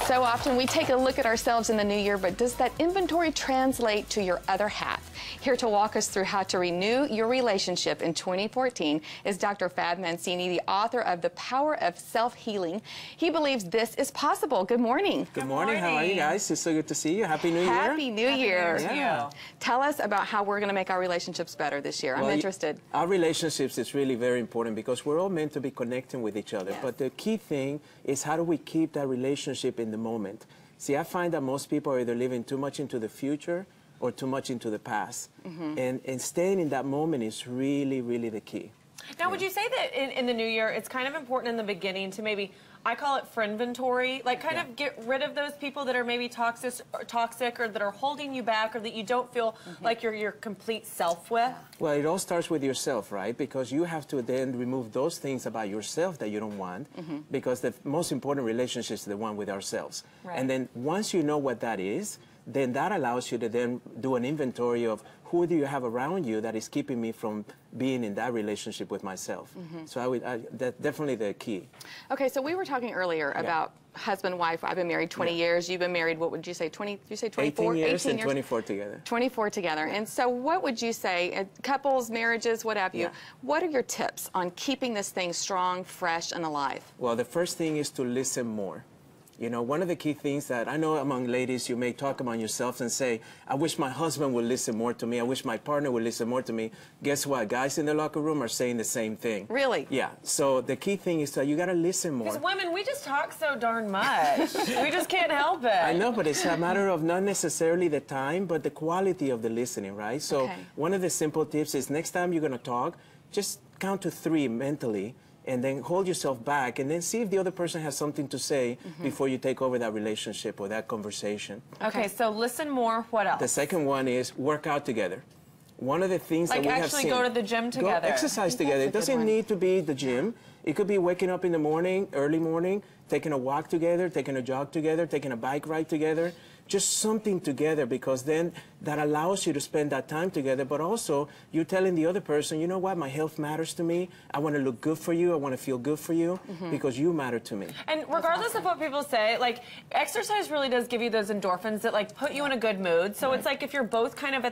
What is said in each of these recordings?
So often we take a look at ourselves in the new year, but does that inventory translate to your other half? Here to walk us through how to renew your relationship in 2014 is Dr. Fab Mancini, the author of The Power of Self-Healing. He believes this is possible. Good morning. Good morning. How are you guys? It's so good to see you. Happy New Year. Happy New Year. Yeah. Tell us about how we're going to make our relationships better this year. I'm interested. Our relationships is really very important because we're all meant to be connecting with each other. Yes. But the key thing is how do we keep that relationship in the moment? See, I find that most people are either living too much into the future or too much into the past. And staying in that moment is really, really the key. Now, would you say that in the new year, it's kind of important in the beginning to maybe, I call it friendventory, like kind of get rid of those people that are maybe toxic or that are holding you back or that you don't feel like you're your complete self with? Well, it all starts with yourself, right? Because you have to then remove those things about yourself that you don't want, because the most important relationship is the one with ourselves. Right. And then once you know what that is, then that allows you to then do an inventory of who do you have around you that is keeping me from being in that relationship with myself. So that's definitely the key. Okay, so we were talking earlier about husband, wife. I've been married 20 years. You've been married, what would you say, 20, did you say 24? 18 years and 24 together. 24 together. And so what would you say, couples, marriages, what have you, what are your tips on keeping this thing strong, fresh, and alive? Well, the first thing is to listen more. You know, one of the key things that I know among ladies, you may talk among yourselves and say, I wish my husband would listen more to me. I wish my partner would listen more to me. Guess what? Guys in the locker room are saying the same thing. Really? Yeah. So the key thing is that you got to listen more. Because women, we just talk so darn much. We just can't help it. I know, but it's a matter of not necessarily the time, but the quality of the listening, right? So one of the simple tips is next time you're going to talk, just count to 3 mentally, and then hold yourself back, and then see if the other person has something to say before you take over that relationship or that conversation. Okay, so listen more. What else? The second one is work out together. One of the things that we have seen... Like actually go to the gym together. Go exercise together. It doesn't need to be the gym. It could be waking up in the morning, early morning, taking a walk together, taking a jog together, taking a bike ride together. Just something together, because then that allows you to spend that time together, but also you're telling the other person, you know what, my health matters to me. I want to look good for you. I want to feel good for you because you matter to me. And regardless of what people say, like, exercise really does give you those endorphins that, like, put you in a good mood. So it's like if you're both kind of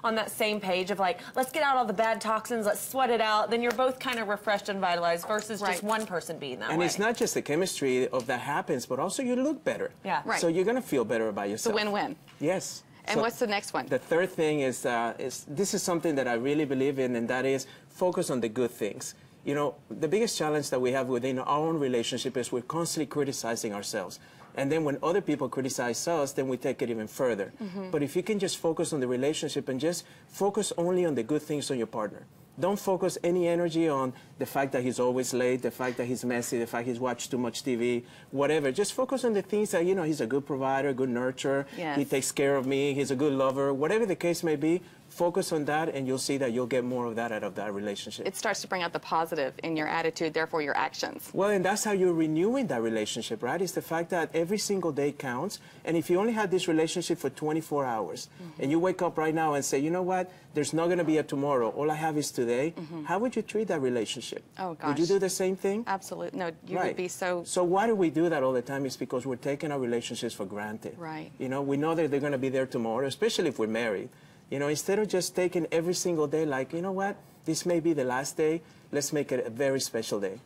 on that same page of, like, let's get out all the bad toxins, let's sweat it out, then you're both kind of refreshed and vitalized versus just one person being that way. And it's not just the chemistry of that happens, but also you look better. Yeah. So you're going to feel better about yourself. It's a win-win. Yes. And what's the next one? The third thing is this is something that I really believe in, and that is focus on the good things. You know, the biggest challenge that we have within our own relationship is we're constantly criticizing ourselves. And then when other people criticize us, then we take it even further. But if you can just focus on the relationship and just focus only on the good things on your partner. Don't focus any energy on the fact that he's always late, the fact that he's messy, the fact he's watched too much TV, whatever. Just focus on the things that, you know, he's a good provider, good nurturer, he takes care of me, he's a good lover, whatever the case may be. Focus on that, and you'll see that you'll get more of that out of that relationship. It starts to bring out the positive in your attitude, therefore your actions. Well, and that's how you're renewing that relationship, right? It's the fact that every single day counts, and if you only had this relationship for 24 hours, and you wake up right now and say, you know what, there's not going to be a tomorrow, all I have is today, how would you treat that relationship? Oh, gosh. Would you do the same thing? Absolutely. No, you would be so... So why do we do that all the time? It's because we're taking our relationships for granted. Right. You know, we know that they're going to be there tomorrow, especially if we're married. You know, instead of just taking every single day like, you know what, this may be the last day, let's make it a very special day.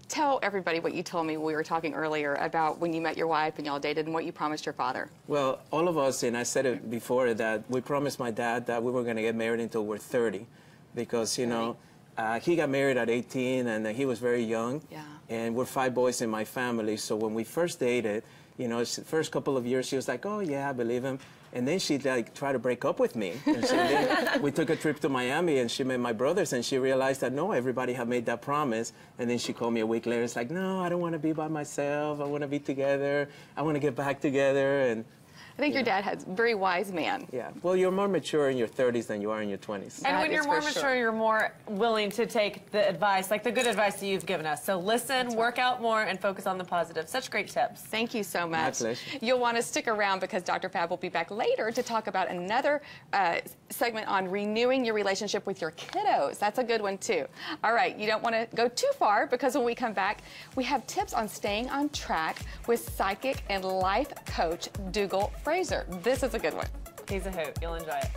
Tell everybody what you told me when we were talking earlier about when you met your wife and y'all dated and what you promised your father. Well, all of us, and I said it before, that we promised my dad that we were going to get married until we're 30. Because, you know, he got married at 18 and he was very young. Yeah. And we're 5 boys in my family, so when we first dated, you know, the first couple of years, she was like, oh, yeah, I believe him. And then she like tried to break up with me. And then we took a trip to Miami, and she met my brothers, and she realized that, no, everybody had made that promise. And then she called me a week later. It's like, no, I don't want to be by myself. I want to be together. I want to get back together. And I think your dad has very wise man. Yeah. Well, you're more mature in your 30s than you are in your 20s. And That when you're is more for mature, sure. you're more willing to take the advice, like the good advice that you've given us. So listen, work out more, and focus on the positive. Such great tips. Thank you so much. pleasure. You'll want to stick around because Dr. Fab will be back later to talk about another segment on renewing your relationship with your kiddos. That's a good one too. All right, you don't want to go too far because when we come back, we have tips on staying on track with psychic and life coach Dougal Fraser. This is a good one. He's a hoot. You'll enjoy it.